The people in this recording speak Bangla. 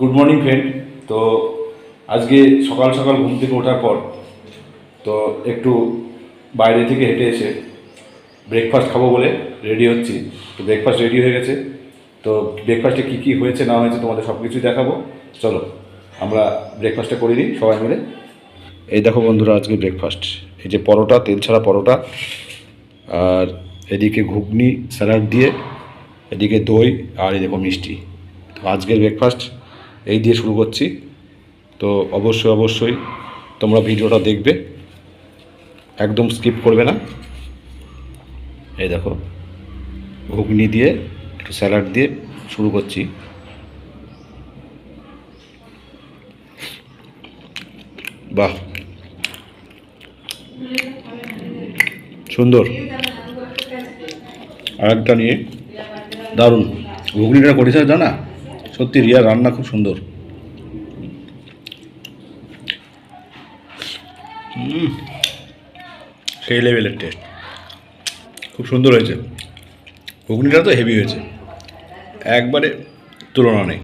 Good morning friend. তো আজকে সকাল সকাল ঘুম থেকে ওঠার পর তো একটু বাইরে থেকে হেঁটে এসে ব্রেকফাস্ট খাবো বলে রেডি হচ্ছি। তো ব্রেকফাস্ট রেডি হয়ে গেছে। তো ব্রেকফাস্টে কী কী হয়েছে না হয়েছে তোমাদের সব কিছুই দেখাবো। চলো আমরা ব্রেকফাস্টটা করে নিই সবাই মিলে। এই দেখো বন্ধুরা, আজকে ব্রেকফাস্ট এই যে পরোটা, তেল ছাড়া পরোটা, আর এদিকে ঘুগনি স্যালাড দিয়ে, এদিকে দই, আর এই দেখো মিষ্টি। তো আজকের ব্রেকফাস্ট এই দিয়ে শুরু করছি। তো অবশ্যই তোমরা ভিডিওটা দেখবে, একদম স্কিপ করবে না। এই দেখো ঘুগনি দিয়ে একটু স্যালাড দিয়ে শুরু করছি। বাহ, সুন্দর। আর একটা নিয়ে দারুণ ঘুগনিটা করেছে জানা, সত্যি রিয়ার রান্না খুব সুন্দর। সেই লেভেলের টেস্ট, খুব সুন্দর হয়েছে। ঘুগনিটা তো হেভি হয়েছে, একবারে তুলনা নেই।